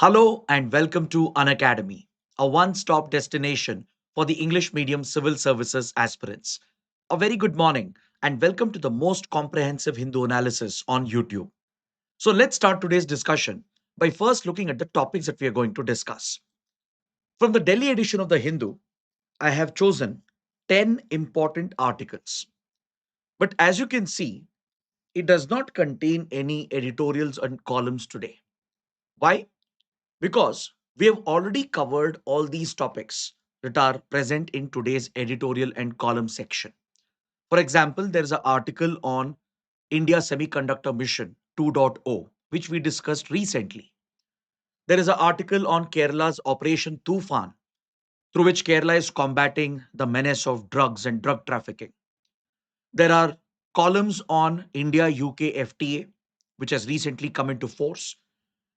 Hello and welcome to Unacademy, a one-stop destination for the English medium civil services aspirants. A very good morning and welcome to the most comprehensive Hindu analysis on YouTube. So let's start today's discussion by first looking at the topics that we are going to discuss. From the Delhi edition of the Hindu, I have chosen 10 important articles. But as you can see, it does not contain any editorials and columns today. Why? Because we have already covered all these topics that are present in today's editorial and column section. For example, there is an article on India Semiconductor Mission 2.0, which we discussed recently. There is an article on Kerala's Operation Tufan, through which Kerala is combating the menace of drugs and drug trafficking. There are columns on India UK FTA, which has recently come into force,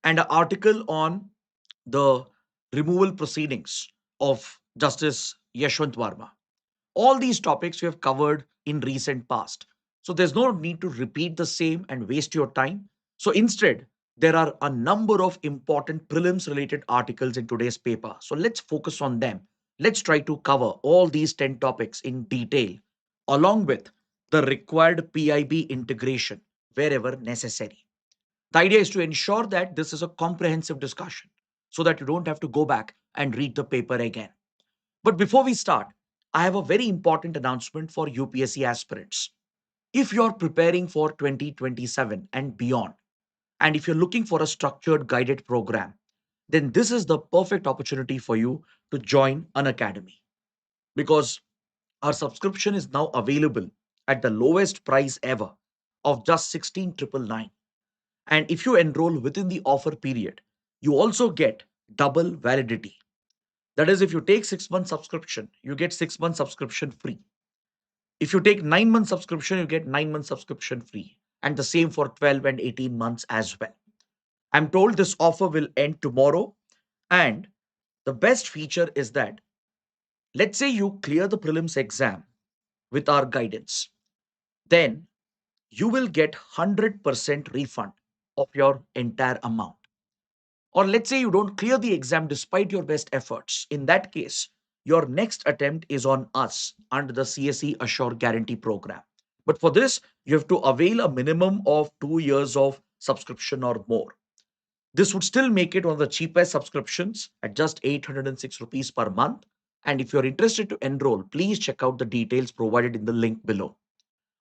and an article on the removal proceedings of Justice Yashwant Verma. All these topics we have covered in recent past. So there's no need to repeat the same and waste your time. So instead, there are a number of important prelims related articles in today's paper. So let's focus on them. Let's try to cover all these 10 topics in detail, along with the required PIB integration wherever necessary. The idea is to ensure that this is a comprehensive discussion so that you don't have to go back and read the paper again. But before we start, I have a very important announcement for UPSC aspirants. If you're preparing for 2027 and beyond, and if you're looking for a structured guided program, then this is the perfect opportunity for you to join an academy because our subscription is now available at the lowest price ever of just 16,999. And if you enroll within the offer period, you also get double validity. That is, if you take 6 months subscription, you get 6 months subscription free. If you take 9 months subscription, you get 9 months subscription free. And the same for 12 and 18 months as well. I'm told this offer will end tomorrow. And the best feature is that, let's say you clear the prelims exam with our guidance, then you will get 100% refund of your entire amount. Or let's say you don't clear the exam despite your best efforts. In that case, your next attempt is on us under the CSE Assure Guarantee Program. But for this, you have to avail a minimum of 2 years of subscription or more. This would still make it one of the cheapest subscriptions at just 806 rupees per month. And if you're interested to enroll, please check out the details provided in the link below.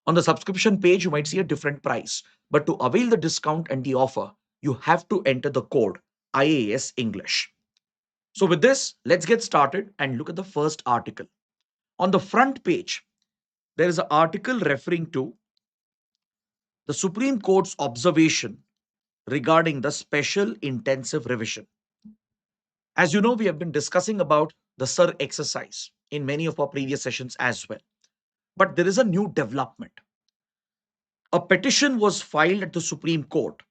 On the subscription page, you might see a different price, but to avail the discount and the offer, you have to enter the code IAS English. So with this, let's get started and look at the first article. On the front page, there is an article referring to the Supreme Court's observation regarding the special intensive revision. As you know, we have been discussing about the SIR exercise in many of our previous sessions as well. But there is a new development. A petition was filed at the Supreme Court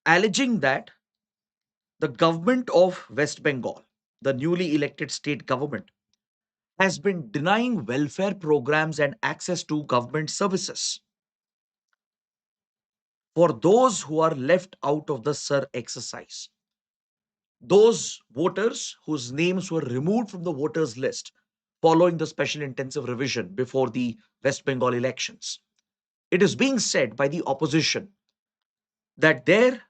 alleging that the government of West Bengal, the newly elected state government, has been denying welfare programs and access to government services for those who are left out of the SIR exercise. Those voters whose names were removed from the voters list following the special intensive revision before the West Bengal elections. It is being said by the opposition that their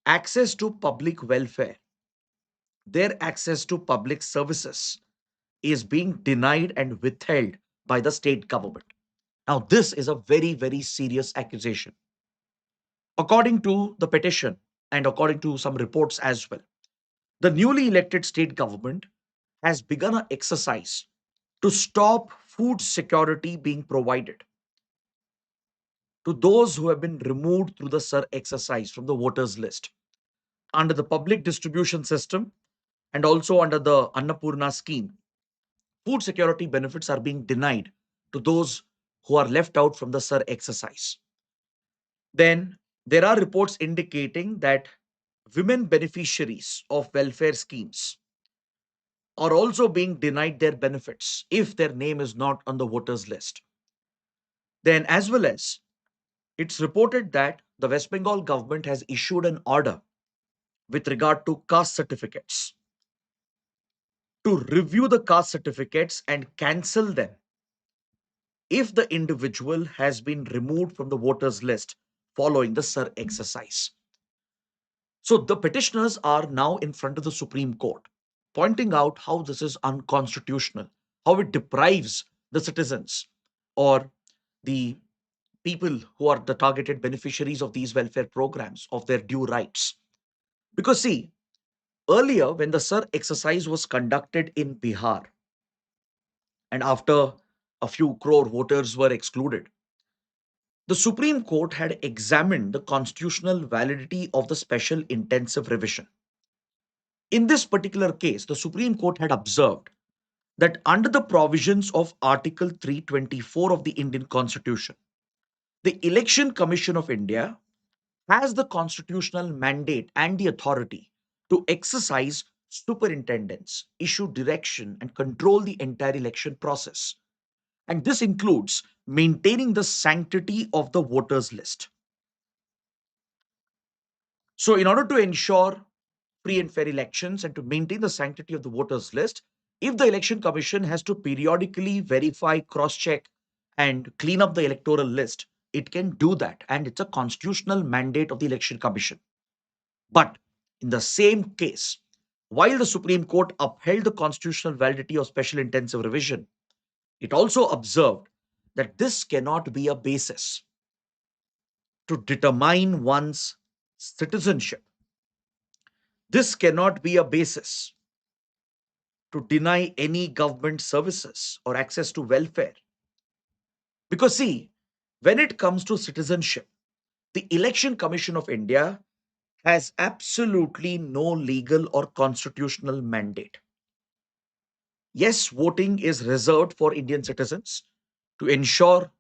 access to public welfare, their access to public services is being denied and withheld by the state government. Now, this is a very, very serious accusation. According to the petition and according to some reports as well, the newly elected state government has begun an exercise to stop food security being provided to those who have been removed through the SIR exercise from the voters list under the public distribution system and also under the Annapurna scheme. Food security benefits are being denied to those who are left out from the SIR exercise. Then there are reports indicating that women beneficiaries of welfare schemes are also being denied their benefits if their name is not on the voters list. Then, as well as it's reported that the West Bengal government has issued an order with regard to caste certificates, to review the caste certificates and cancel them if the individual has been removed from the voters list following the SIR exercise. So the petitioners are now in front of the Supreme Court, pointing out how this is unconstitutional, how it deprives the citizens or the people who are the targeted beneficiaries of these welfare programs of their due rights. Because, see, earlier when the SIR exercise was conducted in Bihar, and after a few crore voters were excluded, the Supreme Court had examined the constitutional validity of the special intensive revision. In this particular case, the Supreme Court had observed that under the provisions of Article 324 of the Indian Constitution, the Election Commission of India has the constitutional mandate and the authority to exercise superintendence, issue direction, and control the entire election process. And this includes maintaining the sanctity of the voters list. So, in order to ensure free and fair elections and to maintain the sanctity of the voters list, if the election commission has to periodically verify, cross check, and clean up the electoral list, it can do that. And it's a constitutional mandate of the election commission. But in the same case, while the Supreme Court upheld the constitutional validity of special intensive revision, it also observed that this cannot be a basis to determine one's citizenship. This cannot be a basis to deny any government services or access to welfare. Because, see, when it comes to citizenship, the Election Commission of India has absolutely no legal or constitutional mandate. Yes, voting is reserved for Indian citizens. To ensure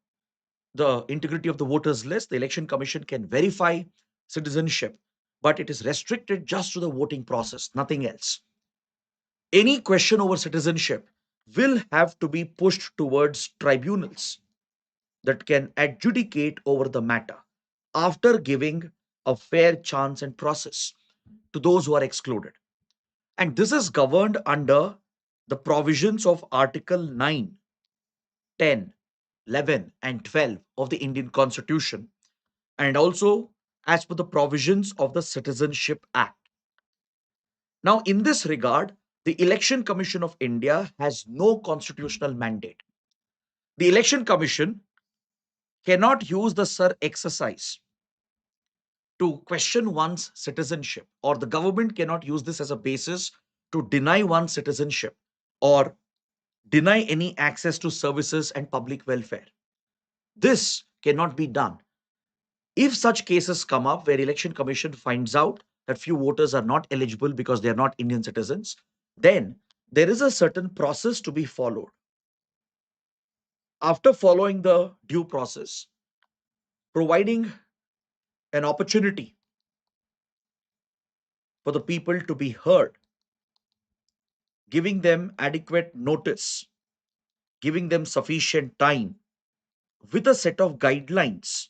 the integrity of the voters list, the Election Commission can verify citizenship, but it is restricted just to the voting process, nothing else. Any question over citizenship will have to be pushed towards tribunals that can adjudicate over the matter after giving a fair chance and process to those who are excluded. And this is governed under the provisions of Article 9, 10, 11, and 12 of the Indian Constitution, and also as per the provisions of the Citizenship Act. Now, in this regard, the Election Commission of India has no constitutional mandate. The Election Commission cannot use the SIR exercise to question one's citizenship, or the government cannot use this as a basis to deny one's citizenship or deny any access to services and public welfare. This cannot be done. If such cases come up where election commission finds out that few voters are not eligible because they are not Indian citizens, then there is a certain process to be followed. After following the due process, providing an opportunity for the people to be heard, giving them adequate notice, giving them sufficient time with a set of guidelines,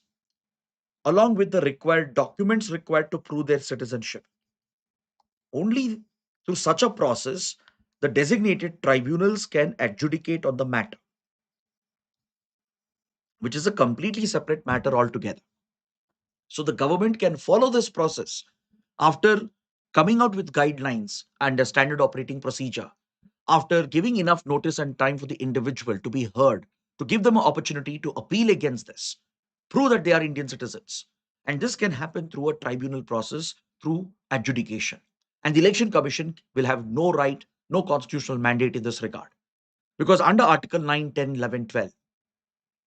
along with the required documents required to prove their citizenship. Only through such a process, the designated tribunals can adjudicate on the matter, which is a completely separate matter altogether. So the government can follow this process after coming out with guidelines and a standard operating procedure, after giving enough notice and time for the individual to be heard, to give them an opportunity to appeal against this, prove that they are Indian citizens. And this can happen through a tribunal process through adjudication. And the Election Commission will have no right, no constitutional mandate in this regard. Because under Article 9, 10, 11, 12,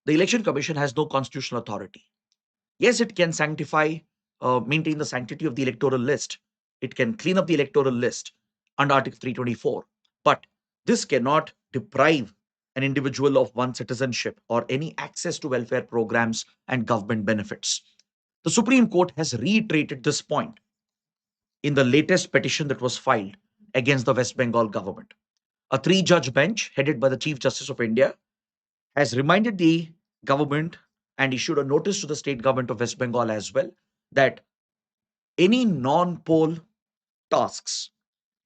the Election Commission has no constitutional authority. Yes, it can maintain the sanctity of the electoral list. It can clean up the electoral list under Article 324. But this cannot deprive an individual of one's citizenship or any access to welfare programs and government benefits. The Supreme Court has reiterated this point in the latest petition that was filed against the West Bengal government. A three-judge bench headed by the Chief Justice of India has reminded the government and issued a notice to the state government of West Bengal as well that any non-poll tasks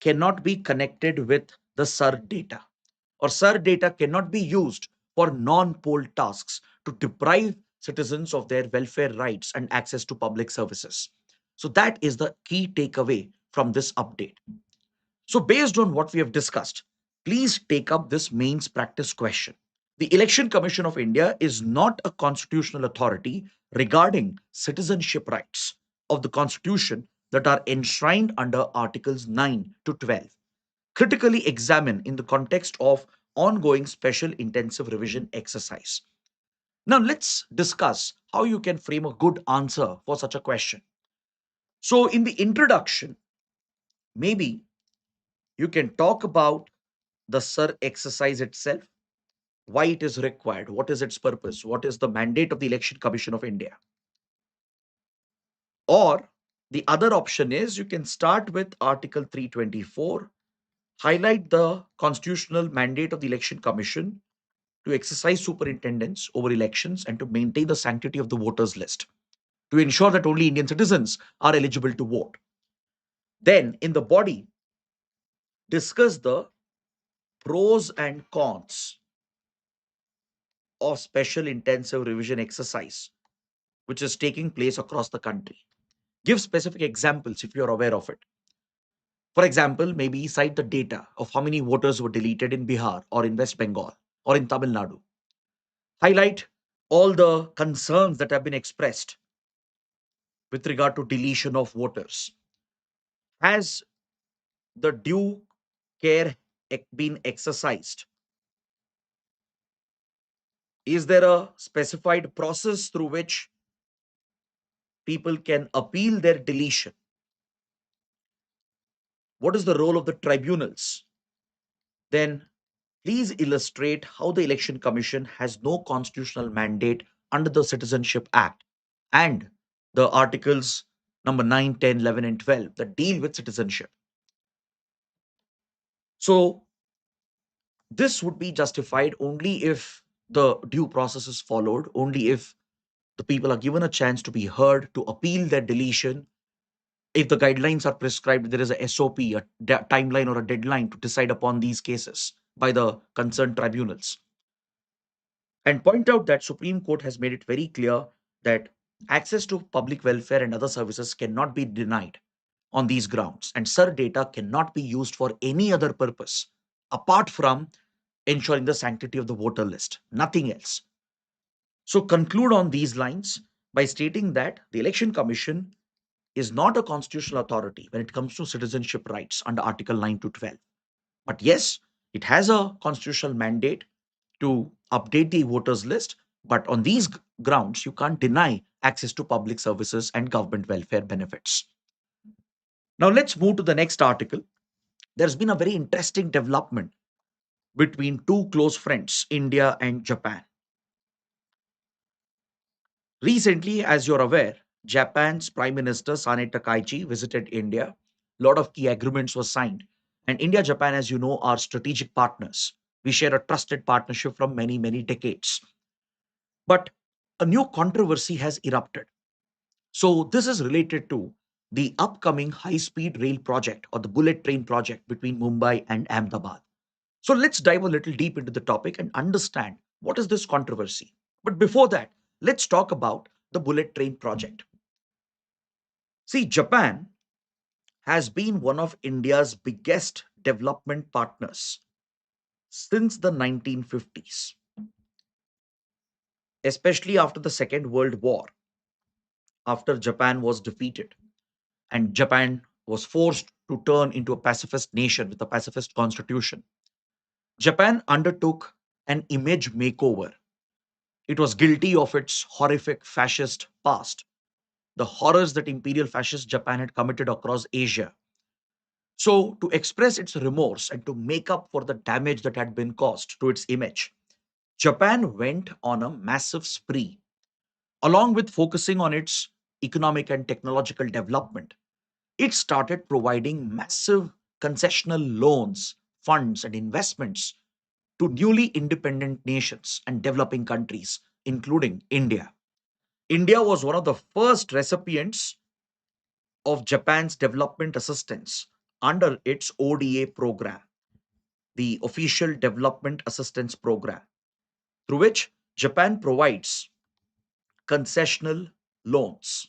cannot be connected with the SIR data, or SIR data cannot be used for non poll tasks to deprive citizens of their welfare rights and access to public services. So, that is the key takeaway from this update. So, based on what we have discussed, please take up this mains practice question. The Election Commission of India is not a constitutional authority regarding citizenship rights of the Constitution that are enshrined under Articles 9 to 12. Critically examine in the context of ongoing special intensive revision exercise. Now, let's discuss how you can frame a good answer for such a question. So, in the introduction, maybe you can talk about the SIR exercise itself, why it is required, what is its purpose, what is the mandate of the Election Commission of India. Or the other option is you can start with Article 324, highlight the constitutional mandate of the Election Commission to exercise superintendence over elections and to maintain the sanctity of the voters list, to ensure that only Indian citizens are eligible to vote. Then, in the body, discuss the pros and cons of special intensive revision exercise which is taking place across the country. Give specific examples if you're aware of it. For example, maybe cite the data of how many voters were deleted in Bihar or in West Bengal or in Tamil Nadu. Highlight all the concerns that have been expressed with regard to deletion of voters. Has the due care been exercised? Is there a specified process through which people can appeal their deletion? What is the role of the tribunals? Then please illustrate how the Election Commission has no constitutional mandate under the Citizenship Act and the articles number 9, 10, 11, and 12 that deal with citizenship. So, this would be justified only if the due process is followed, only if the people are given a chance to be heard, to appeal their deletion. If the guidelines are prescribed, there is a SOP, a timeline, or a deadline to decide upon these cases by the concerned tribunals. And point out that Supreme Court has made it very clear that access to public welfare and other services cannot be denied on these grounds, and SIR data cannot be used for any other purpose apart from ensuring the sanctity of the voter list, nothing else. So conclude on these lines by stating that the Election Commission is not a constitutional authority when it comes to citizenship rights under Article 9 to 12. But yes, it has a constitutional mandate to update the voters list. But on these grounds, you can't deny access to public services and government welfare benefits. Now, let's move to the next article. There's been a very interesting development between two close friends, India and Japan. Recently, as you're aware, Japan's Prime Minister Sane Takaichi visited India. A lot of key agreements were signed. And India, Japan, as you know, are strategic partners. We share a trusted partnership from many, many decades. But a new controversy has erupted. So, this is related to the upcoming high speed rail project or the bullet train project between Mumbai and Ahmedabad. So, let's dive a little deep into the topic and understand what is this controversy. But before that, let's talk about the bullet train project. See, Japan has been one of India's biggest development partners since the 1950s, especially after the Second World War, after Japan was defeated and Japan was forced to turn into a pacifist nation with a pacifist constitution. Japan undertook an image makeover. It was guilty of its horrific fascist past, the horrors that imperial fascist Japan had committed across Asia. So, to express its remorse and to make up for the damage that had been caused to its image, Japan went on a massive spree. Along with focusing on its economic and technological development, it started providing massive concessional loans, funds, and investments to newly independent nations and developing countries, including India. India was one of the first recipients of Japan's development assistance under its ODA program, the Official Development Assistance Program, through which Japan provides concessional loans,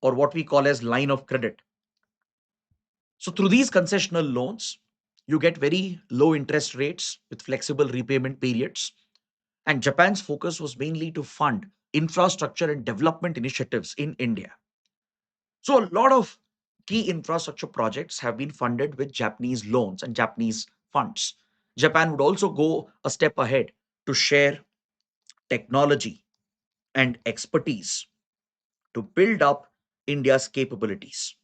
or what we call as line of credit. So through these concessional loans, you get very low interest rates with flexible repayment periods. And Japan's focus was mainly to fund infrastructure and development initiatives in India. So a lot of key infrastructure projects have been funded with Japanese loans and Japanese funds. Japan would also go a step ahead to share technology and expertise to build up India's capabilities.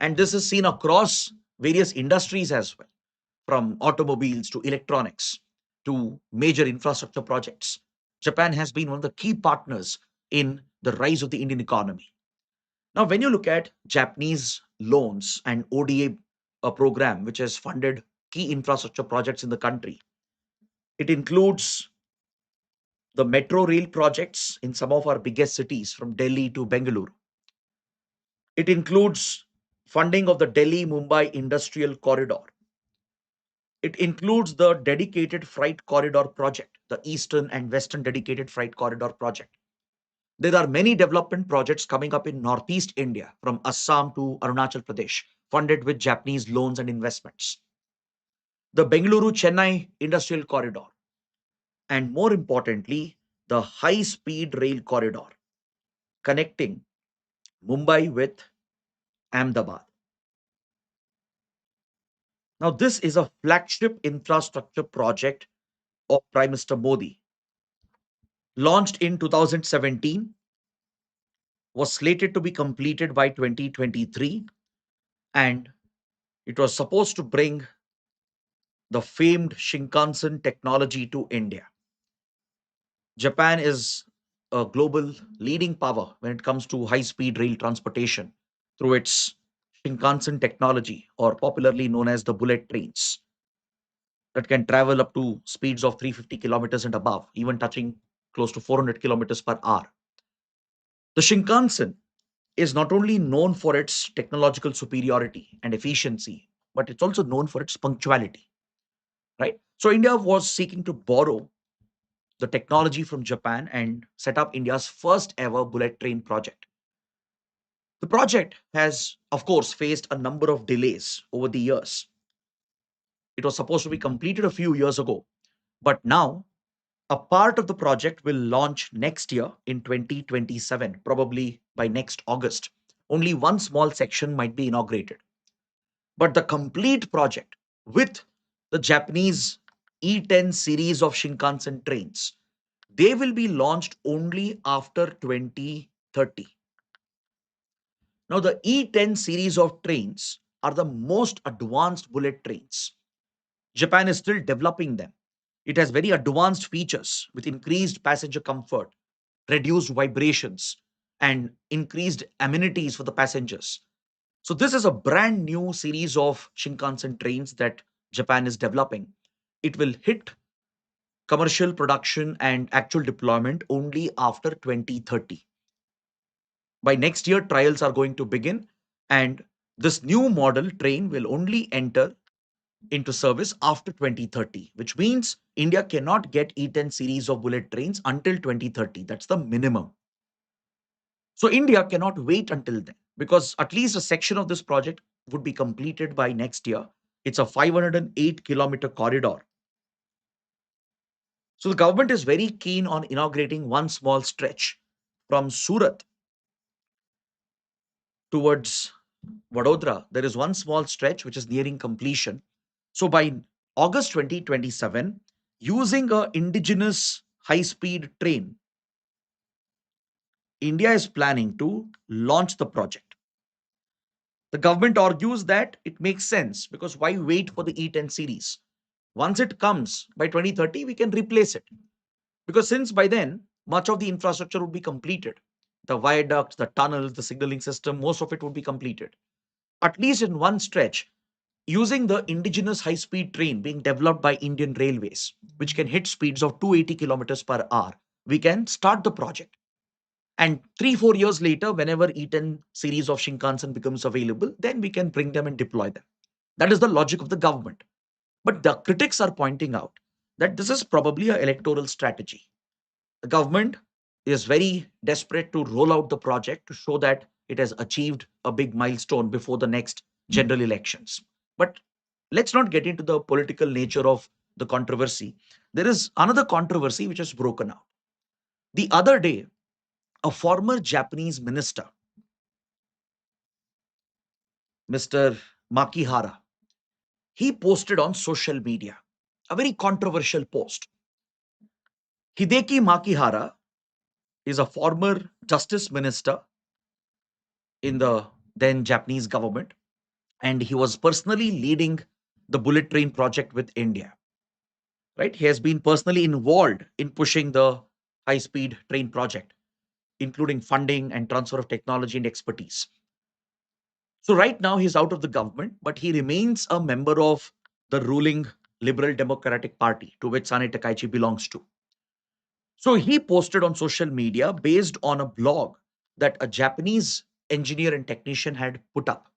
And this is seen across various industries as well, from automobiles to electronics to major infrastructure projects. Japan has been one of the key partners in the rise of the Indian economy. Now, when you look at Japanese loans and ODA program, which has funded key infrastructure projects in the country, it includes the metro rail projects in some of our biggest cities from Delhi to Bengaluru. It includes funding of the Delhi Mumbai Industrial Corridor. It includes the dedicated freight corridor project, the Eastern and Western dedicated freight corridor project. There are many development projects coming up in Northeast India from Assam to Arunachal Pradesh, funded with Japanese loans and investments. The Bengaluru Chennai Industrial Corridor, and more importantly, the high speed rail corridor connecting Mumbai with Ahmedabad. Now, this is a flagship infrastructure project of Prime Minister Modi, launched in 2017, was slated to be completed by 2023, and it was supposed to bring the famed Shinkansen technology to India. Japan is a global leading power when it comes to high speed rail transportation through its Shinkansen technology, or popularly known as the bullet trains, that can travel up to speeds of 350 kilometers and above, even touching close to 400 kilometers per hour. The Shinkansen is not only known for its technological superiority and efficiency, but it's also known for its punctuality, right? So India was seeking to borrow the technology from Japan and set up India's first ever bullet train project. The project has, of course, faced a number of delays over the years. It was supposed to be completed a few years ago, but now a part of the project will launch next year in 2027, probably by next August. Only one small section might be inaugurated. But the complete project with the Japanese E10 series of Shinkansen trains, they will be launched only after 2030. Now, the E10 series of trains are the most advanced bullet trains. Japan is still developing them. It has very advanced features with increased passenger comfort, reduced vibrations, and increased amenities for the passengers. So, this is a brand new series of Shinkansen trains that Japan is developing. It will hit commercial production and actual deployment only after 2030. By next year, trials are going to begin, and this new model train will only enter into service after 2030, which means India cannot get E10 series of bullet trains until 2030. That's the minimum. So India cannot wait until then, because at least a section of this project would be completed by next year. It's a 508-kilometer corridor. So the government is very keen on inaugurating one small stretch from Surat towards Vadodara. There is one small stretch which is nearing completion. So by August 2027, using a indigenous high-speed train, India is planning to launch the project. The government argues that it makes sense, because why wait for the E10 series? Once it comes by 2030, we can replace it. Because since by then, much of the infrastructure would be completed. The viaducts, the tunnels, the signaling system, most of it would be completed. At least in one stretch, using the indigenous high speed train being developed by Indian Railways, which can hit speeds of 280 kilometers per hour, we can start the project. And 3, 4 years later, whenever E10 series of Shinkansen becomes available, then we can bring them and deploy them. That is the logic of the government. But the critics are pointing out that this is probably an electoral strategy. The government is very desperate to roll out the project to show that it has achieved a big milestone before the next general elections. But let's not get into the political nature of the controversy. There is another controversy which has broken out. The other day, a former Japanese minister, Mr. Makihara, he posted on social media a very controversial post. Hideki Makihara is a former justice minister in the then Japanese government, and he was personally leading the bullet train project with India. Right? He has been personally involved in pushing the high speed train project, including funding and transfer of technology and expertise. So right now he's out of the government, but he remains a member of the ruling Liberal Democratic Party to which Sane Takaichi belongs to. So he posted on social media based on a blog that a Japanese engineer and technician had put up.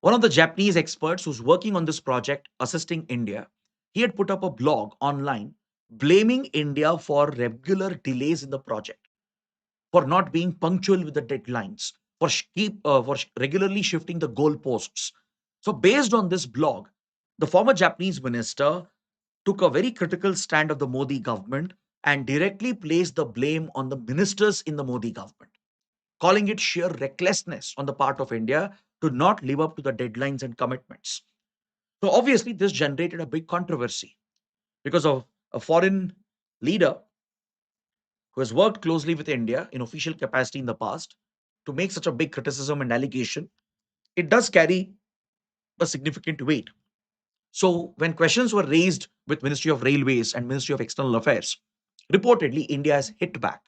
One of the Japanese experts who's working on this project, assisting India, he had put up a blog online blaming India for regular delays in the project, for not being punctual with the deadlines, for regularly shifting the goalposts. So, based on this blog, the former Japanese minister took a very critical stand of the Modi government and directly placed the blame on the ministers in the Modi government, calling it sheer recklessness on the part of India to not live up to the deadlines and commitments. So, obviously, this generated a big controversy because of a foreign leader who has worked closely with India in official capacity in the past to make such a big criticism and allegation. It does carry a significant weight. So, when questions were raised with Ministry of Railways and Ministry of External Affairs, reportedly India has hit back.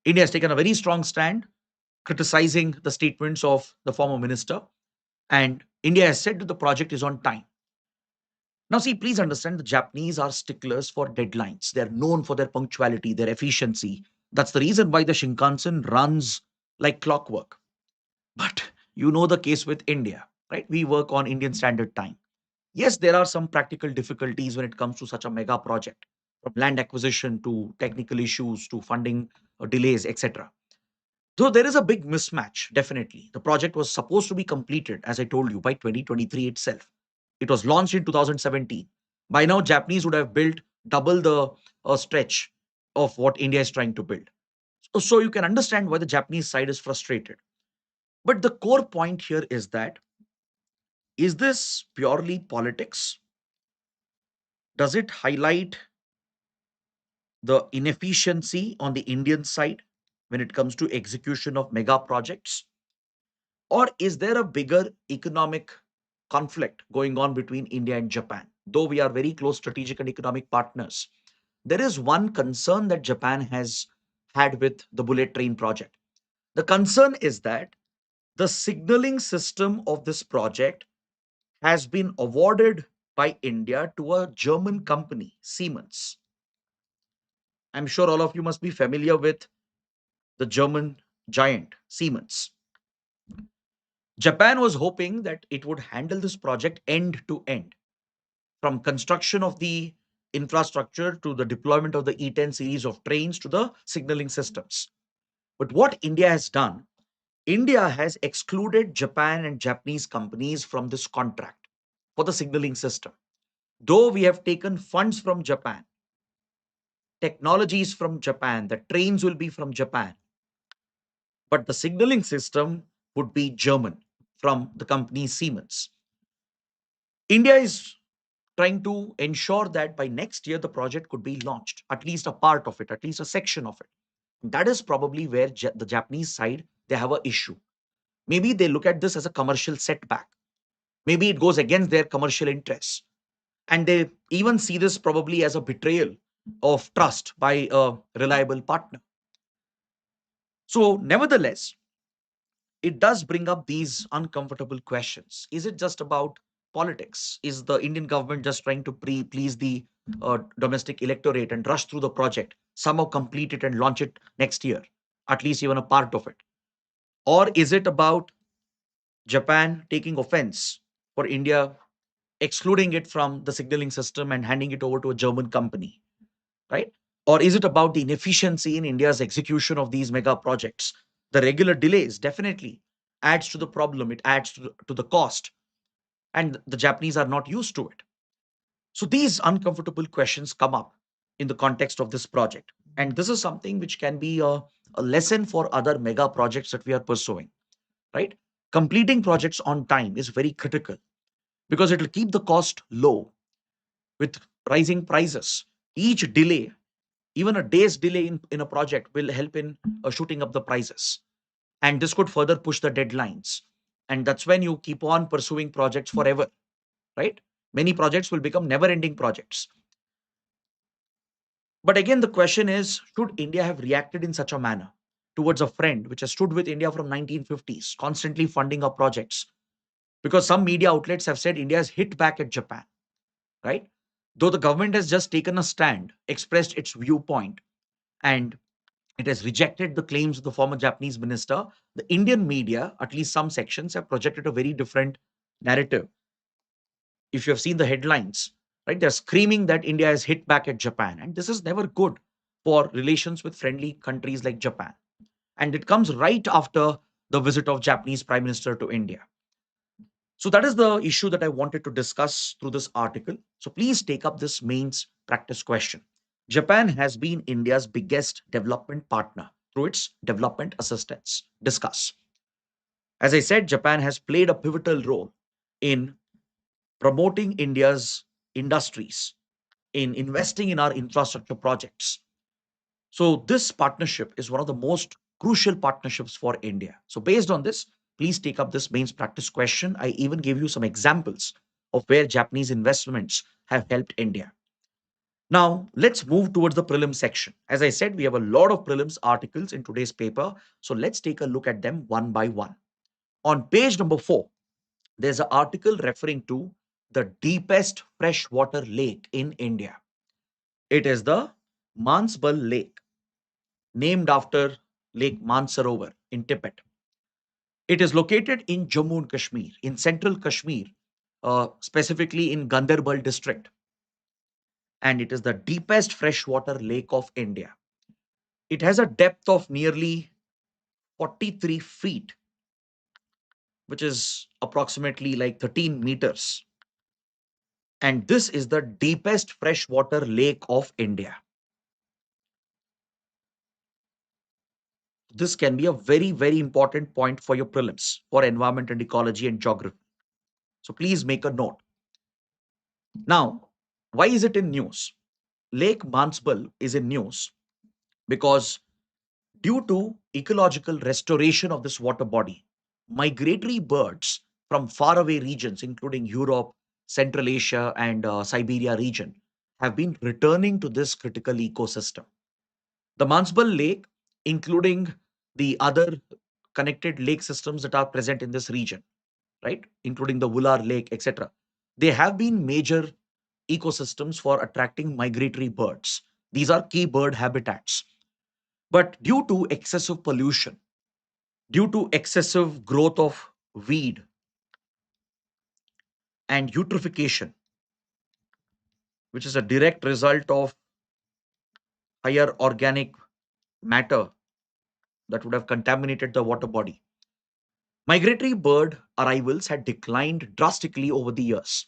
India has taken a very strong stand criticizing the statements of the former minister, and India has said that the project is on time. Now, see, please understand the Japanese are sticklers for deadlines. They're known for their punctuality, their efficiency. That's the reason why the Shinkansen runs like clockwork. But you know the case with India, right? We work on Indian Standard Time. Yes, there are some practical difficulties when it comes to such a mega project, from land acquisition to technical issues to funding delays, etc. So there is a big mismatch, definitely. The project was supposed to be completed, as I told you, by 2023 itself. It was launched in 2017. By now, Japanese would have built double the stretch of what India is trying to build. So you can understand why the Japanese side is frustrated. But the core point here is that, is this purely politics? Does it highlight the inefficiency on the Indian side when it comes to execution of mega projects? Or is there a bigger economic conflict going on between India and Japan? Though we are very close strategic and economic partners, there is one concern that Japan has had with the bullet train project. The concern is that the signaling system of this project has been awarded by India to a German company, Siemens. I'm sure all of you must be familiar with the German giant, Siemens. Japan was hoping that it would handle this project end to end, from construction of the infrastructure to the deployment of the E10 series of trains to the signaling systems. But what India has done, India has excluded Japan and Japanese companies from this contract for the signaling system. Though we have taken funds from Japan, technologies from Japan, the trains will be from Japan, but the signaling system would be German from the company Siemens. India is trying to ensure that by next year the project could be launched, at least a part of it, at least a section of it. That is probably where the Japanese side they have a issue. Maybe they look at this as a commercial setback. Maybe it goes against their commercial interests, and they even see this probably as a betrayal of trust by a reliable partner. So, nevertheless, it does bring up these uncomfortable questions. Is it just about politics? Is the Indian government just trying to please the domestic electorate and rush through the project, somehow complete it and launch it next year? at least even a part of it? Or is it about Japan taking offense for India excluding it from the signaling system and handing it over to a German company, right? Or is it about the inefficiency in India's execution of these mega projects? The regular delays definitely adds to the problem, it adds to the cost, and the Japanese are not used to it. So these uncomfortable questions come up in the context of this project. And this is something which can be a lesson for other mega projects that we are pursuing, right? Completing projects on time is very critical because it will keep the cost low with rising prices. Each delay, even a day's delay in a project, will help in shooting up the prices. And this could further push the deadlines. And that's when you keep on pursuing projects forever, right? Many projects will become never ending projects. But again, the question is, should India have reacted in such a manner towards a friend which has stood with India from 1950s, constantly funding our projects? Because some media outlets have said India has hit back at Japan, right? Though the government has just taken a stand, expressed its viewpoint, and it has rejected the claims of the former Japanese minister, the Indian media, at least some sections, have projected a very different narrative. If you have seen the headlines, right, they're screaming that India has hit back at Japan. And this is never good for relations with friendly countries like Japan. And it comes right after the visit of Japanese Prime Minister to India. So that is the issue that I wanted to discuss through this article. So please take up this mains practice question. Japan has been India's biggest development partner through its development assistance. Discuss. As I said, Japan has played a pivotal role in promoting India's industries, in investing in our infrastructure projects. So this partnership is one of the most crucial partnerships for India. So based on this, please take up this mains practice question. I even gave you some examples of where Japanese investments have helped India. Now, let's move towards the prelim section. As I said, we have a lot of prelims articles in today's paper. So let's take a look at them one by one. On page number 4, there's an article referring to the deepest freshwater lake in India. It is the Manasbal Lake, named after Lake Mansarovar in Tibet. It is located in Jammu and Kashmir, in central Kashmir, specifically in Ganderbal district. And it is the deepest freshwater lake of India. It has a depth of nearly 43 feet, which is approximately like 13 meters. And this is the deepest freshwater lake of India. This can be a very, very important point for your prelims for environment and ecology and geography. So please make a note. Now, why is it in news? Lake Manasbal is in news because due to ecological restoration of this water body, migratory birds from faraway regions, including Europe, Central Asia, and Siberia region, have been returning to this critical ecosystem. The Manasbal Lake, including the other connected lake systems that are present in this region, right, including the Wular Lake, etc., they have been major ecosystems for attracting migratory birds. These are key bird habitats. But due to excessive pollution, due to excessive growth of weed and eutrophication, which is a direct result of higher organic matter that would have contaminated the water body, migratory bird arrivals had declined drastically over the years.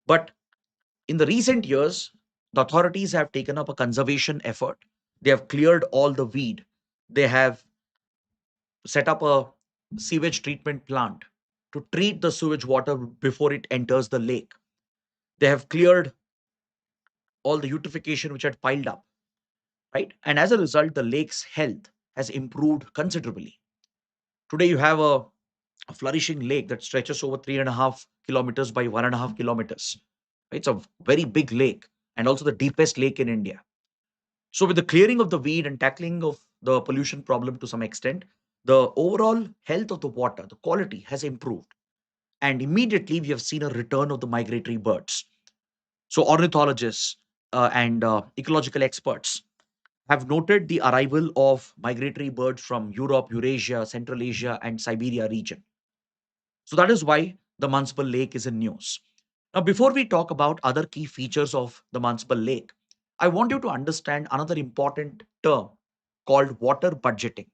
But in the recent years, the authorities have taken up a conservation effort. They have cleared all the weed. They have set up a sewage treatment plant to treat the sewage water before it enters the lake. They have cleared all the eutrophication which had piled up, right? And as a result, the lake's health has improved considerably. Today, you have a flourishing lake that stretches over 3.5 kilometers by 1.5 kilometers. It's a very big lake and also the deepest lake in India. So, with the clearing of the weed and tackling of the pollution problem to some extent, the overall health of the water, the quality has improved. And immediately we have seen a return of the migratory birds. So, ornithologists and ecological experts have noted the arrival of migratory birds from Europe, Eurasia, Central Asia, and Siberia region. So that is why the Manasbal Lake is in news. Now, before we talk about other key features of the Manasbal Lake, I want you to understand another important term called water budgeting.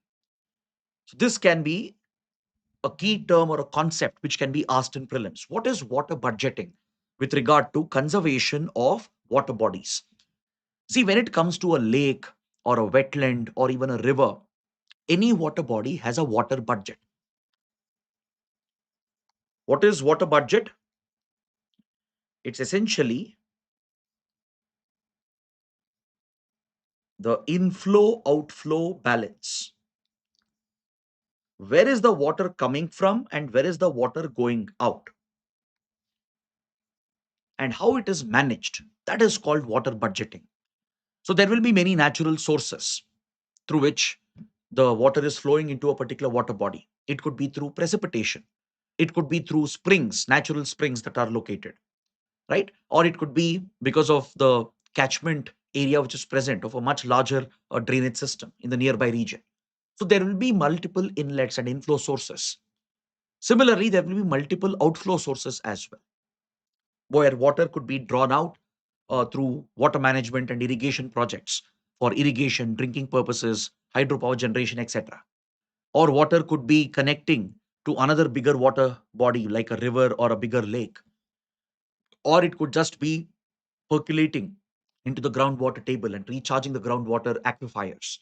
So this can be a key term or a concept which can be asked in prelims. What is water budgeting with regard to conservation of water bodies? See, when it comes to a lake or a wetland or even a river, any water body has a water budget. What is water budget? It's essentially the inflow outflow balance. Where is the water coming from and where is the water going out, and how it is managed? That is called water budgeting. So there will be many natural sources through which the water is flowing into a particular water body. It could be through precipitation, it could be through springs, natural springs that are located, right? Or it could be because of the catchment area which is present of a much larger drainage system in the nearby region. So there will be multiple inlets and inflow sources. Similarly, there will be multiple outflow sources as well, where water could be drawn out through water management and irrigation projects for irrigation, drinking purposes, hydropower generation, etc. Or water could be connecting to another bigger water body like a river or a bigger lake, or it could just be percolating into the groundwater table and recharging the groundwater aquifers.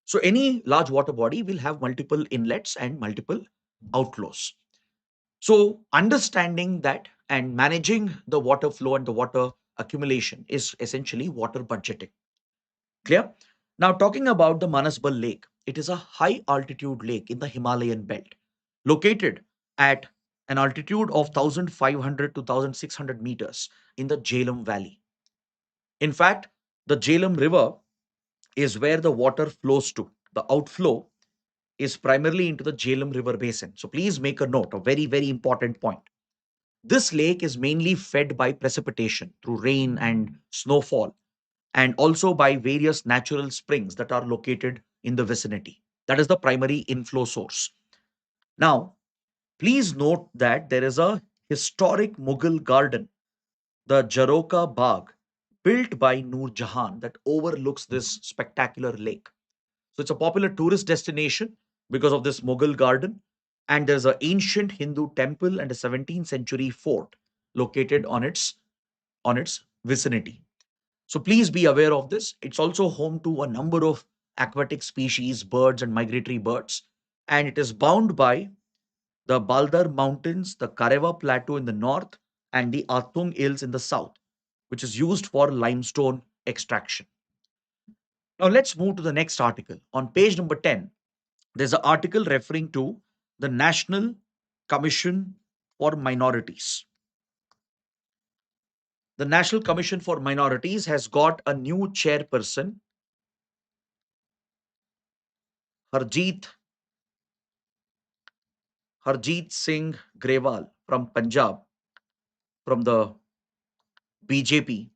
So any large water body will have multiple inlets and multiple outflows. So understanding that and managing the water flow and the water accumulation is essentially water budgeting. Clear? Now talking about the Manasbal Lake, it is a high altitude lake in the Himalayan belt, located at an altitude of 1500 to 1600 meters in the Jhelum Valley. In fact, the Jhelum River is where the water flows to. The outflow is primarily into the Jhelum River basin. So please make a note, a very, very important point. This lake is mainly fed by precipitation through rain and snowfall, and also by various natural springs that are located in the vicinity. That is the primary inflow source. Now, please note that there is a historic Mughal garden, the Jaroka Bagh, built by Noor Jahan, that overlooks this spectacular lake. So it's a popular tourist destination because of this Mughal garden. And there's an ancient Hindu temple and a 17th century fort located on its vicinity. So please be aware of this. It's also home to a number of aquatic species, birds, and migratory birds. And it is bound by the Baldar Mountains, the Kareva Plateau in the north, and the Atung Hills in the south, which is used for limestone extraction. Now let's move to the next article. On page number 10, there's an article referring to the National Commission for Minorities. The National Commission for Minorities has got a new chairperson, Harjeet Harjeet Singh Grewal from Punjab, from the BJP,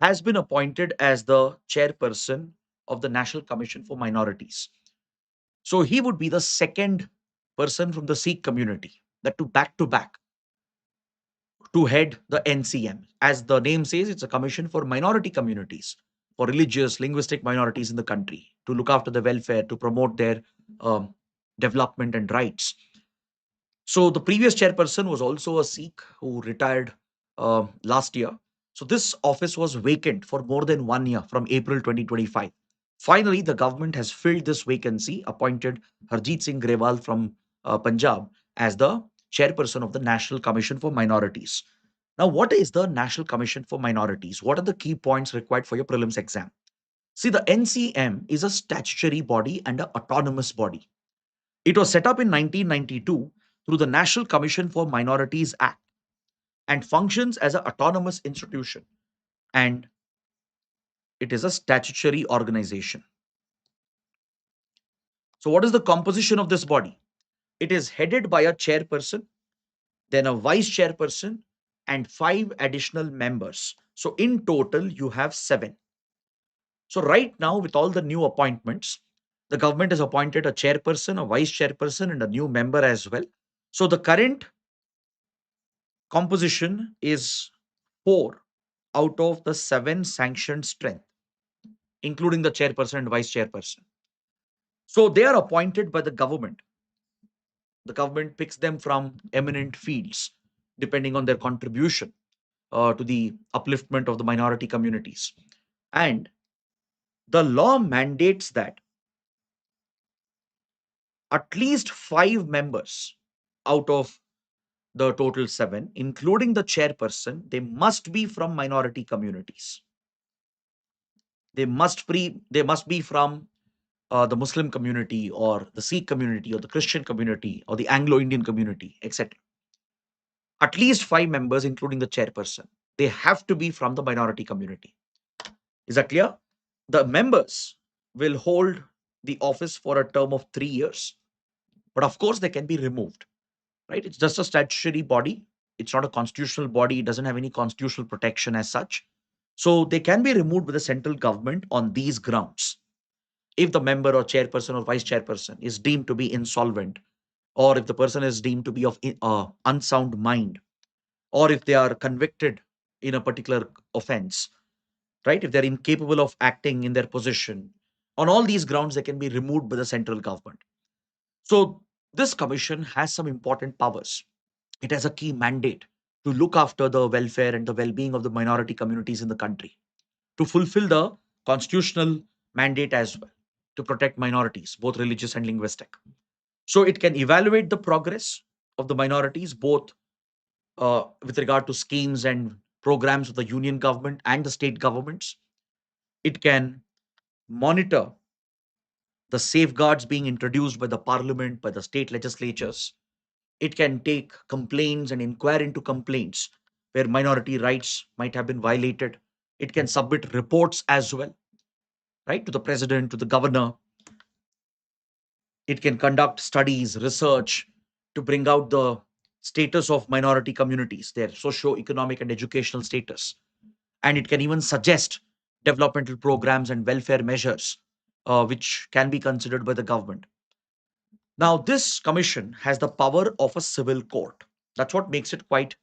has been appointed as the chairperson of the National Commission for Minorities. So he would be the second person from the Sikh community, that to back to head the NCM. As the name says, it's a commission for minority communities, for religious, linguistic minorities in the country, to look after the welfare, to promote their um, development and rights. So the previous chairperson was also a Sikh who retired last year. So this office was vacant for more than 1 year from April 2025. Finally, the government has filled this vacancy, appointed Harjeet Singh Grewal from Punjab as the chairperson of the National Commission for Minorities. Now, what is the National Commission for Minorities? What are the key points required for your prelims exam? See, the NCM is a statutory body and an autonomous body. It was set up in 1992 through the National Commission for Minorities Act and functions as an autonomous institution, and it is a statutory organization. So, what is the composition of this body? It is headed by a chairperson, then a vice chairperson, and five additional members. So, in total, you have seven. So right now, with all the new appointments, the government has appointed a chairperson, a vice chairperson, and a new member as well. So the current composition is four out of the seven sanctioned strength, including the chairperson and vice chairperson. So they are appointed by the government. The government picks them from eminent fields, depending on their contribution to the upliftment of the minority communities. And the law mandates that at least five members out of the total seven, including the chairperson, they must be from minority communities. They must be from the Muslim community or the Sikh community or the Christian community or the Anglo-Indian community, etc. At least five members, including the chairperson. They have to be from the minority community. Is that clear? The members will hold the office for a term of 3 years, but of course they can be removed. Right? It's just a statutory body. It's not a constitutional body. It doesn't have any constitutional protection as such. So they can be removed by the central government on these grounds. If the member or chairperson or vice chairperson is deemed to be insolvent, or if the person is deemed to be of unsound mind, or if they are convicted in a particular offense, right? If they're incapable of acting in their position, on all these grounds, they can be removed by the central government. So this commission has some important powers. It has a key mandate to look after the welfare and the well-being of the minority communities in the country, to fulfill the constitutional mandate as well, to protect minorities, both religious and linguistic. So it can evaluate the progress of the minorities, both with regard to schemes and programs of the union government and the state governments. It can monitor the safeguards being introduced by the parliament, by the state legislatures. It can take complaints and inquire into complaints where minority rights might have been violated. It can submit reports as well, right, to the president, to the governor. It can conduct studies, research to bring out the status of minority communities, their socio-economic and educational status. And it can even suggest developmental programs and welfare measures which can be considered by the government. Now, this commission has the power of a civil court. That's what makes it quite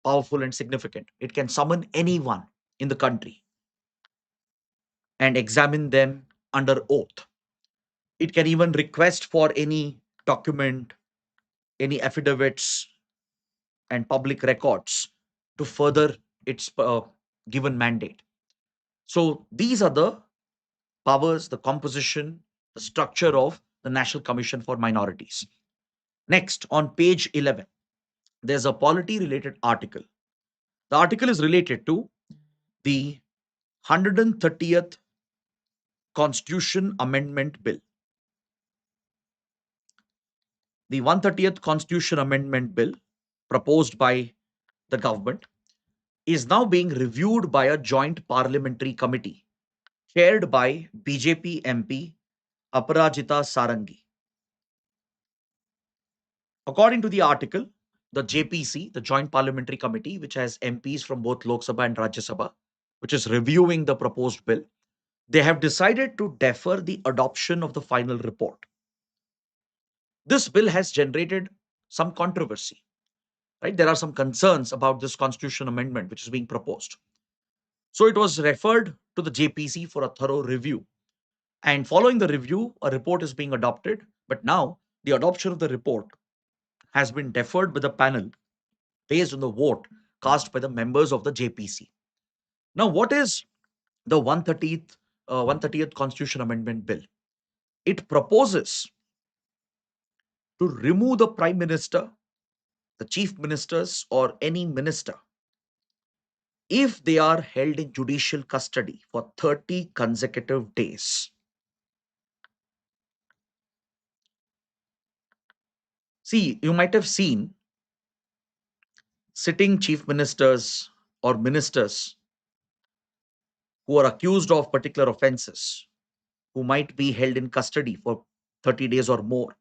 powerful and significant. It can summon anyone in the country and examine them under oath. It can even request for any document, any affidavits, and public records to further its given mandate. So, these are the powers, the composition, the structure of the National Commission for Minorities. Next, on page 11, there's a polity related article. The article is related to the 130th Constitution Amendment Bill. The 130th Constitution Amendment Bill, proposed by the government, is now being reviewed by a joint parliamentary committee chaired by BJP MP Aparajita Sarangi. According to the article, the JPC, the Joint Parliamentary Committee, which has MPs from both Lok Sabha and Rajya Sabha, which is reviewing the proposed bill, they have decided to defer the adoption of the final report. This bill has generated some controversy, right? There are some concerns about this constitution amendment which is being proposed. So it was referred to the JPC for a thorough review. And following the review, a report is being adopted. But now the adoption of the report has been deferred by the panel based on the vote cast by the members of the JPC. Now, what is the 130th Constitution Amendment Bill? It proposes to remove the Prime Minister, the Chief Ministers, or any minister if they are held in judicial custody for 30 consecutive days. See, you might have seen sitting chief ministers or ministers who are accused of particular offenses, who might be held in custody for 30 days or more.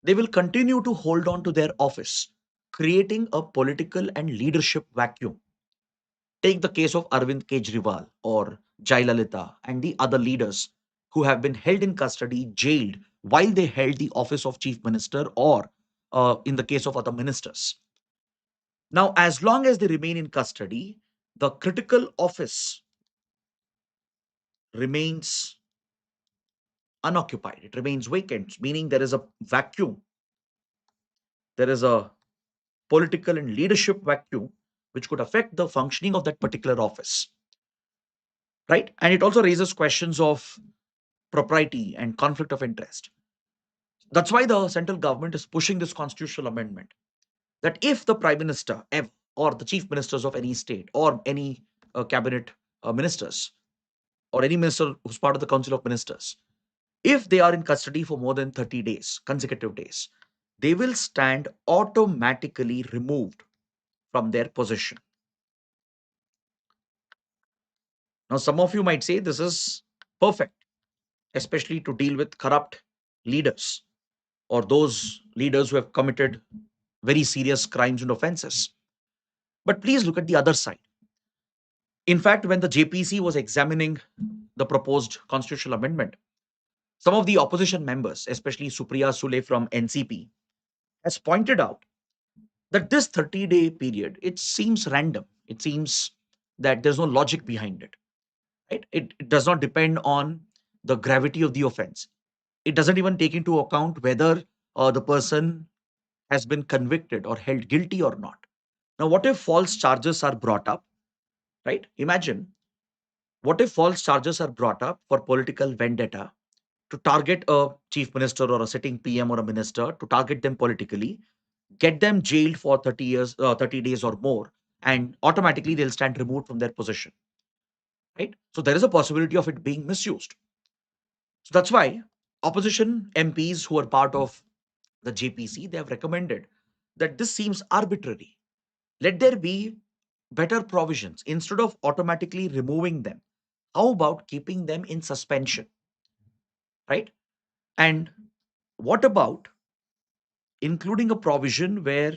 They will continue to hold on to their office, creating a political and leadership vacuum. Take the case of Arvind Kejriwal or Jayalalitha, and the other leaders who have been held in custody, jailed while they held the office of chief minister or in the case of other ministers. Now, as long as they remain in custody, the critical office remains unoccupied. It remains vacant, meaning there is a vacuum. There is a political and leadership vacuum which could affect the functioning of that particular office, right? And it also raises questions of propriety and conflict of interest. That's why the central government is pushing this constitutional amendment that if the prime minister or the chief ministers of any state or any cabinet ministers or any minister who's part of the council of ministers, if they are in custody for more than 30 days, consecutive days, they will stand automatically removed from their position. Now, some of you might say this is perfect, especially to deal with corrupt leaders or those leaders who have committed very serious crimes and offenses. But please look at the other side. In fact, when the JPC was examining the proposed constitutional amendment, some of the opposition members, especially Supriya Sule from NCP, has pointed out that this 30-day period, it seems random. It seems that there's no logic behind it, right? It does not depend on the gravity of the offense. It doesn't even take into account whether the person has been convicted or held guilty or not. Now, what if false charges are brought up, right? Imagine, what if false charges are brought up for political vendetta to target a chief minister or a sitting PM or a minister, to target them politically, get them jailed for 30 days or more, and automatically they'll stand removed from their position, right? So there is a possibility of it being misused. So that's why opposition MPs who are part of the JPC, they have recommended that this seems arbitrary. Let there be better provisions. Instead of automatically removing them, how about keeping them in suspension, right? And what about including a provision where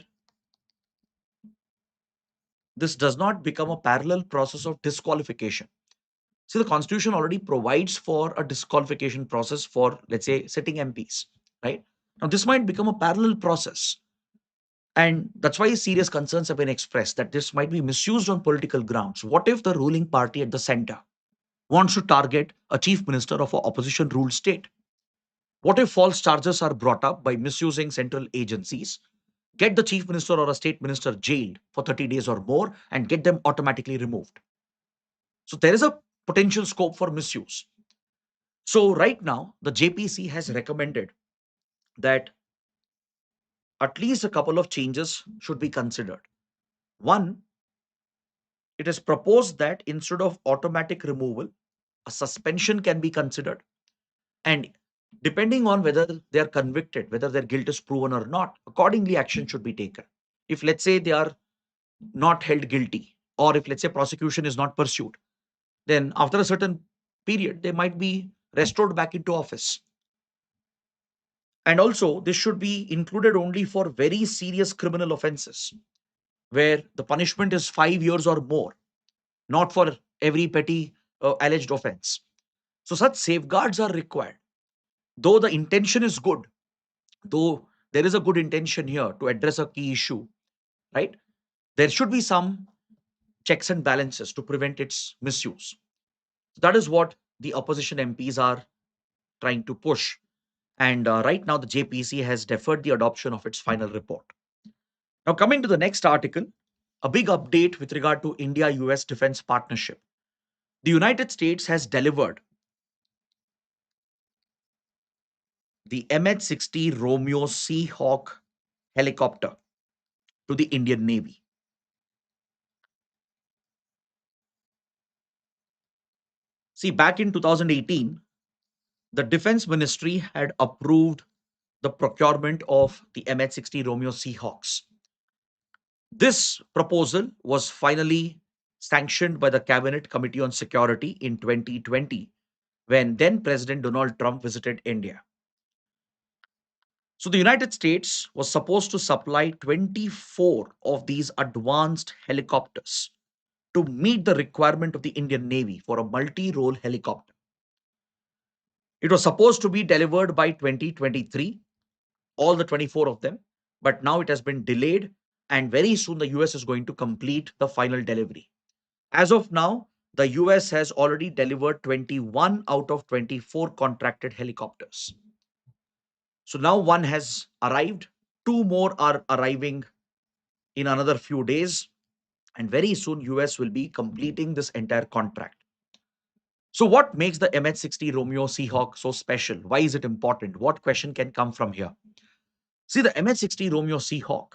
this does not become a parallel process of disqualification? See, the constitution already provides for a disqualification process for, let's say, sitting MPs, right? Now, this might become a parallel process. And that's why serious concerns have been expressed that this might be misused on political grounds. What if the ruling party at the center wants to target a chief minister of an opposition ruled state? What if false charges are brought up by misusing central agencies, get the chief minister or a state minister jailed for 30 days or more, and get them automatically removed? So there is a potential scope for misuse. So right now, the JPC has recommended that at least a couple of changes should be considered. One, it is proposed that instead of automatic removal, a suspension can be considered. And depending on whether they are convicted, whether their guilt is proven or not, accordingly, action should be taken. If, let's say, they are not held guilty, or if, let's say, prosecution is not pursued, then after a certain period, they might be restored back into office. And also, this should be included only for very serious criminal offenses, where the punishment is 5 years or more, not for every petty alleged offense. So, such safeguards are required. Though the intention is good, though there is a good intention here to address a key issue, right? There should be some checks and balances to prevent its misuse. That is what the opposition MPs are trying to push. And right now, the JPC has deferred the adoption of its final report. Now, coming to the next article, a big update with regard to India US defense partnership. The United States has delivered the MH-60 Romeo Seahawk helicopter to the Indian Navy. See, back in 2018, the Defense Ministry had approved the procurement of the MH-60 Romeo Seahawks. This proposal was finally sanctioned by the Cabinet Committee on Security in 2020 when then President Donald Trump visited India. So the United States was supposed to supply 24 of these advanced helicopters to meet the requirement of the Indian Navy for a multi-role helicopter. It was supposed to be delivered by 2023, all the 24 of them, but now it has been delayed, and very soon the US is going to complete the final delivery. As of now, the US has already delivered 21 out of 24 contracted helicopters. So now one has arrived, two more are arriving in another few days, and very soon US will be completing this entire contract. So what makes the MH-60 Romeo Seahawk so special? Why is it important? What question can come from here? See, the MH-60 Romeo Seahawk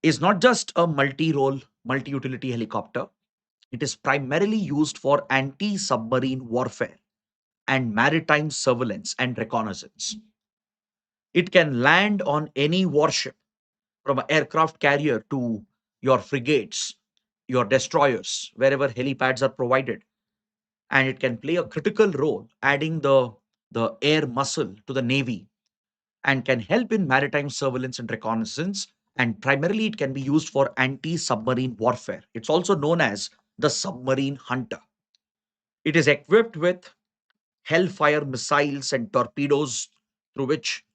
is not just a multi-role, multi-utility helicopter. It is primarily used for anti-submarine warfare and maritime surveillance and reconnaissance. It can land on any warship, from an aircraft carrier to your frigates, your destroyers, wherever helipads are provided. And it can play a critical role, adding the air muscle to the Navy, and can help in maritime surveillance and reconnaissance. And primarily, it can be used for anti submarine warfare. It's also known as the submarine hunter. It is equipped with Hellfire missiles and torpedoes through which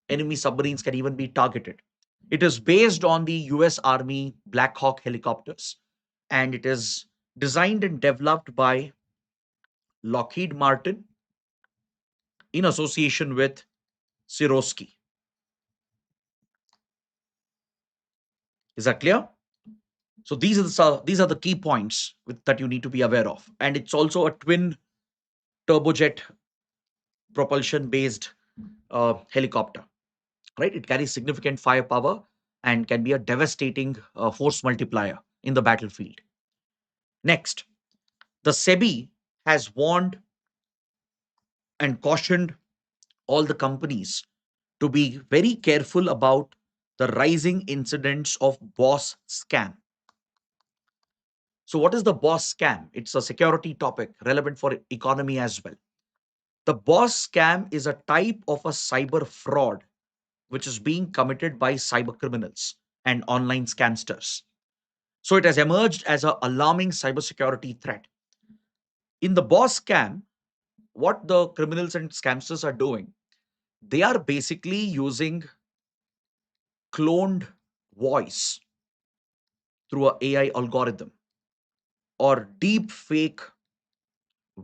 enemy submarines can even be targeted. It is based on the US Army Black Hawk helicopters, and it is designed and developed by Lockheed Martin in association with Sikorsky. Is that clear? So these are the key points that you need to be aware of. And it's also a twin turbojet propulsion based helicopter, right? It carries significant firepower and can be a devastating force multiplier in the battlefield. Next, the SEBI has warned and cautioned all the companies to be very careful about the rising incidents of boss scam. So, what is the boss scam? It's a security topic relevant for economy as well. The boss scam is a type of a cyber fraud which is being committed by cyber criminals and online scamsters. So, it has emerged as an alarming cybersecurity threat. In the boss scam, what the criminals and scamsters are doing, they are basically using cloned voice through a AI algorithm or deep fake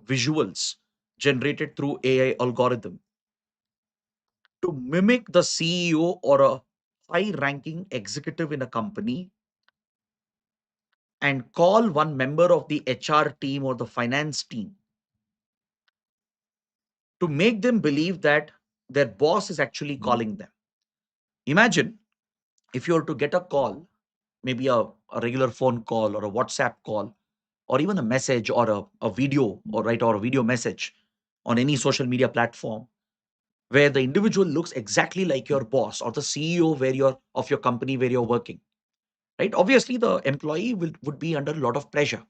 visuals generated through AI algorithm to mimic the CEO or a high ranking executive in a company and call one member of the HR team or the finance team to make them believe that their boss is actually calling them. Imagine if you were to get a call, maybe a regular phone call or a WhatsApp call, or even a message or a video or a video message on any social media platform where the individual looks exactly like your boss or the CEO of your company where you're working, right? Obviously, the employee would be under a lot of pressure.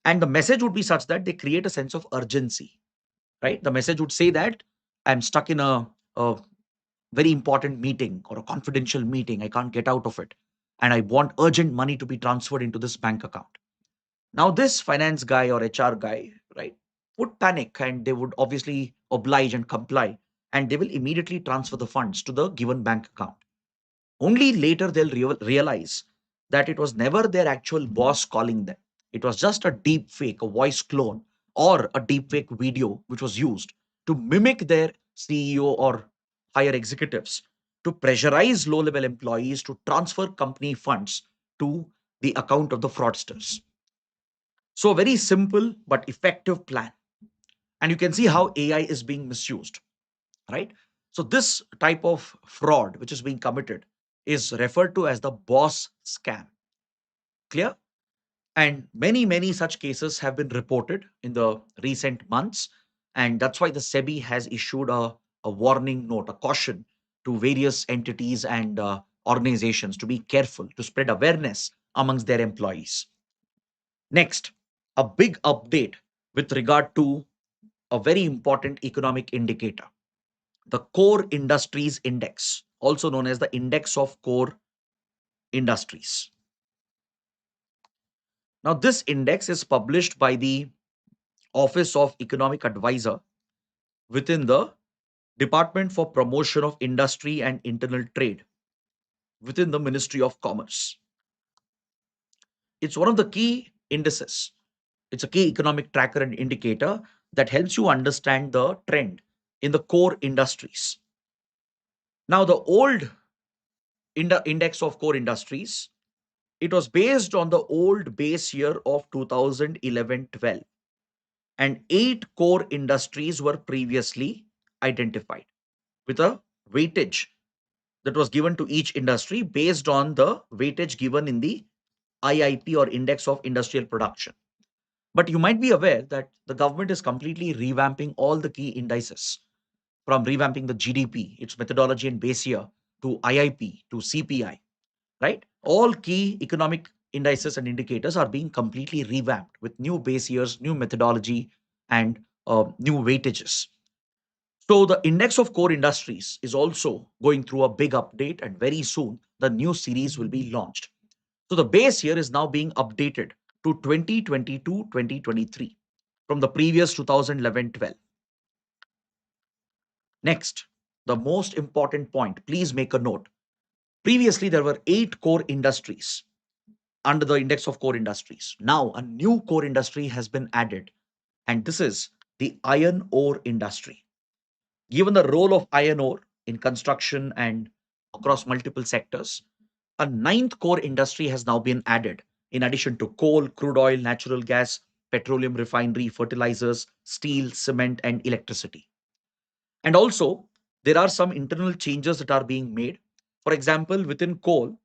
And the message would be such that they create a sense of urgency, right? The message would say that I'm stuck in a very important meeting or a confidential meeting. I can't get out of it. And I want urgent money to be transferred into this bank account. Now, this finance guy or HR guy, right, would panic and they would obviously oblige and comply, and they will immediately transfer the funds to the given bank account. Only later they'll realize that it was never their actual boss calling them. It was just a deep fake, a voice clone, or a deep fake video which was used to mimic their CEO or higher executives to pressurize low level employees to transfer company funds to the account of the fraudsters. So, a very simple but effective plan. And you can see how AI is being misused, right? So, this type of fraud which is being committed is referred to as the boss scam. Clear? And many such cases have been reported in the recent months. And that's why the SEBI has issued a warning note, a caution to various entities and organizations to be careful, to spread awareness amongst their employees. Next, a big update with regard to a very important economic indicator, the Core Industries Index, also known as the Index of Core Industries. Now, this index is published by the Office of Economic Advisor within the Department for Promotion of Industry and Internal Trade within the Ministry of Commerce. It's one of the key indices. It's a key economic tracker and indicator that helps you understand the trend in the core industries. Now, the old index of core industries, it was based on the old base year of 2011-12, and 8 core industries were previously identified with a weightage that was given to each industry based on the weightage given in the IIP or Index of Industrial Production. But you might be aware that the government is completely revamping all the key indices, from revamping the GDP, its methodology and base year, to IIP, to CPI, right? All key economic indices and indicators are being completely revamped with new base years, new methodology, and new weightages. So the index of core industries is also going through a big update, and very soon the new series will be launched. So the base year is now being updated to 2022-2023 from the previous 2011-12. Next, the most important point, please make a note. Previously, there were 8 core industries under the index of core industries. Now, a new core industry has been added, and this is the iron ore industry. Given the role of iron ore in construction and across multiple sectors, a ninth core industry has now been added, in addition to coal, crude oil, natural gas, petroleum refinery, fertilizers, steel, cement, and electricity. And also, there are some internal changes that are being made. For example, within coal,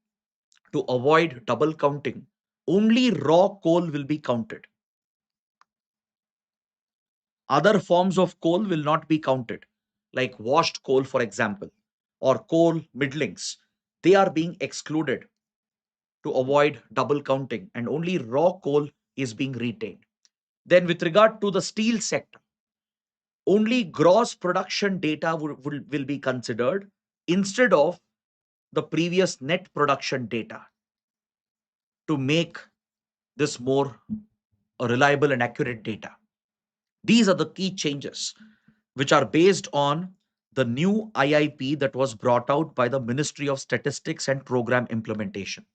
to avoid double counting, only raw coal will be counted. Other forms of coal will not be counted, like washed coal, for example, or coal middlings. They are being excluded to avoid double counting, and only raw coal is being retained. Then, with regard to the steel sector, only gross production data will be considered instead of the previous net production data to make this more reliable and accurate data. These are the key changes which are based on the new IIP that was brought out by the Ministry of Statistics and Program Implementation.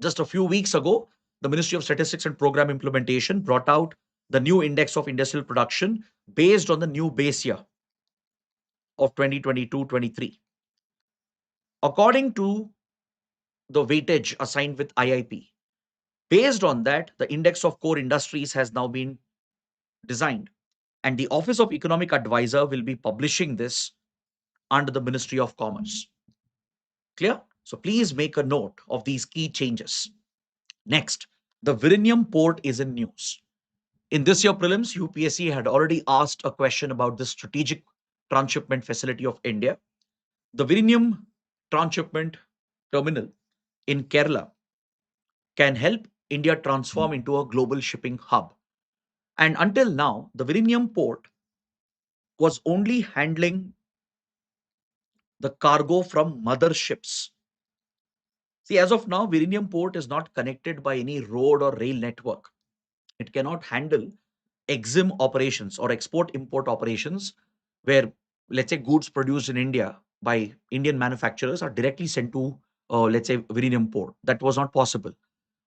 Just a few weeks ago, the Ministry of Statistics and Program Implementation brought out the new Index of Industrial Production based on the new base year of 2022-23. According to the weightage assigned with IIP, based on that, the Index of Core Industries has now been designed, and the Office of Economic Advisor will be publishing this under the Ministry of Commerce. Clear? So please make a note of these key changes. Next, the Vizhinjam port is in news. In this year prelims, UPSC had already asked a question about the strategic transshipment facility of India. The Vizhinjam transshipment terminal in Kerala can help India transform into a global shipping hub. And until now, the Vizhinjam port was only handling the cargo from mother ships. See, as of now, Vizhinjam port is not connected by any road or rail network. It cannot handle EXIM operations or export import operations where, let's say, goods produced in India by Indian manufacturers are directly sent to, let's say, Vizhinjam port. That was not possible.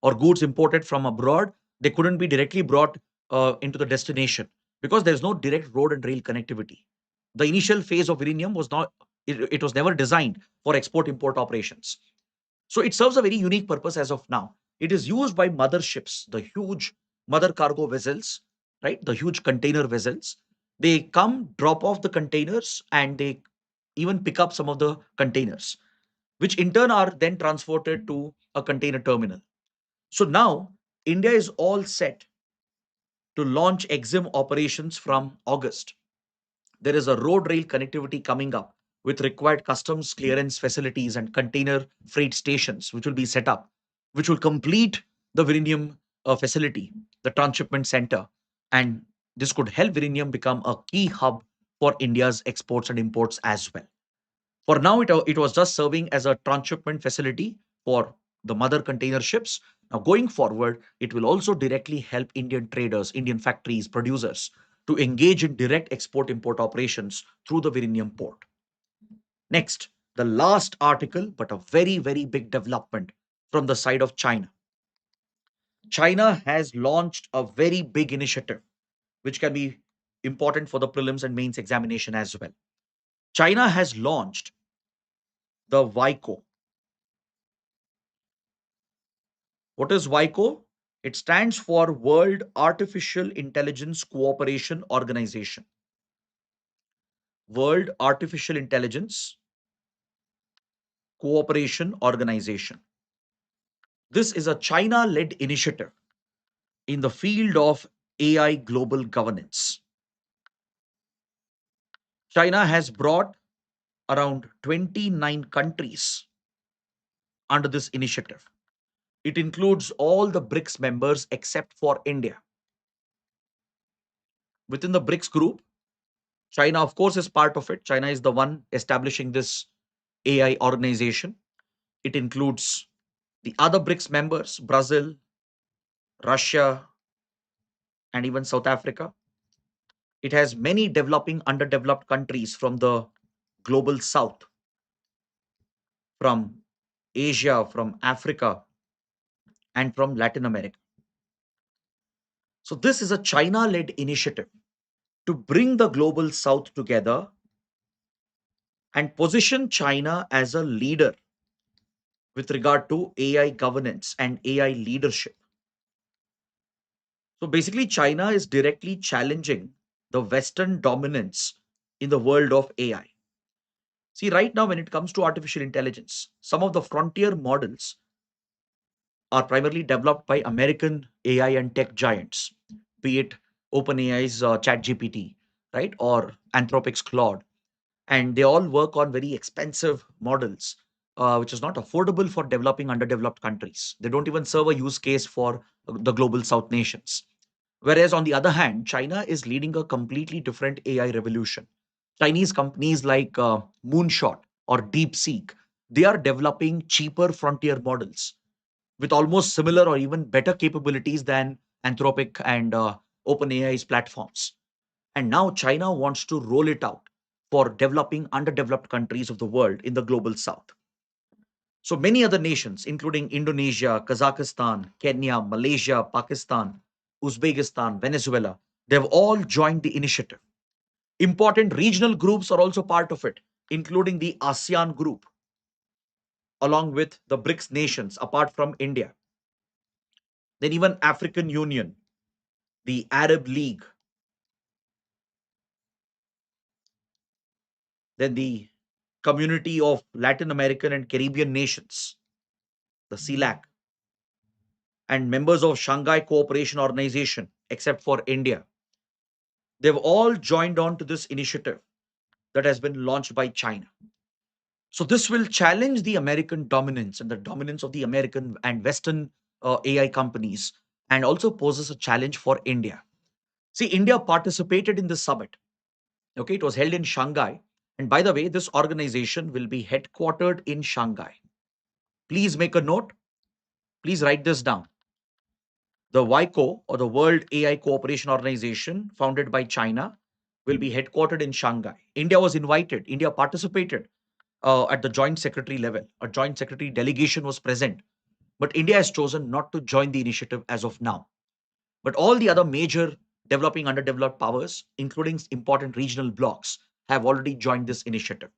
Or goods imported from abroad, they couldn't be directly brought into the destination because there's no direct road and rail connectivity. The initial phase of Vizhinjam was not, it was never designed for export import operations. So it serves a very unique purpose as of now. It is used by mother ships, the huge mother cargo vessels, right? The huge container vessels. They come, drop off the containers, and they even pick up some of the containers, which in turn are then transported to a container terminal. So now India is all set to launch EXIM operations from August. There is a road rail connectivity coming up with required customs clearance facilities and container freight stations, which will be set up, which will complete the Vizhinjam facility, the transshipment center. And this could help Vizhinjam become a key hub for India's exports and imports as well. For now, it was just serving as a transshipment facility for the mother container ships. Now, going forward, it will also directly help Indian traders, Indian factories, producers to engage in direct export import operations through the Vizhinjam port. Next, the last article, but a very, very big development from the side of China. China has launched a very big initiative, which can be important for the prelims and mains examination as well. China has launched the WAICO. What is WAICO? It stands for World Artificial Intelligence Cooperation Organization. World Artificial Intelligence Cooperation Organization. This is a China led initiative in the field of AI global governance. China has brought around 29 countries under this initiative. It includes all the BRICS members except for India. Within the BRICS group, China, of course, is part of it. China is the one establishing this AI organization. It includes the other BRICS members, Brazil, Russia, and even South Africa. It has many developing, underdeveloped countries from the global south, from Asia, from Africa, and from Latin America. So, this is a China led initiative to bring the global south together and position China as a leader with regard to AI governance and AI leadership. So basically, China is directly challenging the Western dominance in the world of AI. See, right now, when it comes to artificial intelligence, some of the frontier models are primarily developed by American AI and tech giants, be it OpenAI's ChatGPT, right, or Anthropic's Claude. And they all work on very expensive models, which is not affordable for developing underdeveloped countries. They don't even serve a use case for the global south nations. Whereas on the other hand, China is leading a completely different AI revolution. Chinese companies like Moonshot or DeepSeek, they are developing cheaper frontier models with almost similar or even better capabilities than Anthropic and OpenAI's platforms. And now China wants to roll it out for developing underdeveloped countries of the world in the global south. So many other nations, including Indonesia, Kazakhstan, Kenya, Malaysia, Pakistan, Uzbekistan, Venezuela, they've all joined the initiative. Important regional groups are also part of it, including the ASEAN group, along with the BRICS nations, apart from India. Then even African Union, the Arab League, then the Community of Latin American and Caribbean Nations, the CELAC, and members of Shanghai Cooperation Organization, except for India. They've all joined on to this initiative that has been launched by China. So this will challenge the American dominance and the dominance of the American and Western AI companies, and also poses a challenge for India. See, India participated in this summit. Okay, it was held in Shanghai. And by the way, this organization will be headquartered in Shanghai. Please make a note. Please write this down. The WAICO, or the World AI Cooperation Organization, founded by China, will be headquartered in Shanghai. India was invited. India participated at the joint secretary level. A joint secretary delegation was present. But India has chosen not to join the initiative as of now. But all the other major developing underdeveloped powers, including important regional blocs, have already joined this initiative.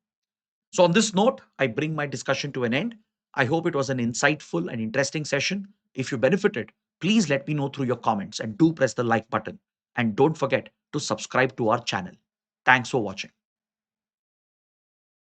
So, on this note, I bring my discussion to an end. I hope it was an insightful and interesting session. If you benefited, please let me know through your comments and do press the like button. And don't forget to subscribe to our channel. Thanks for watching.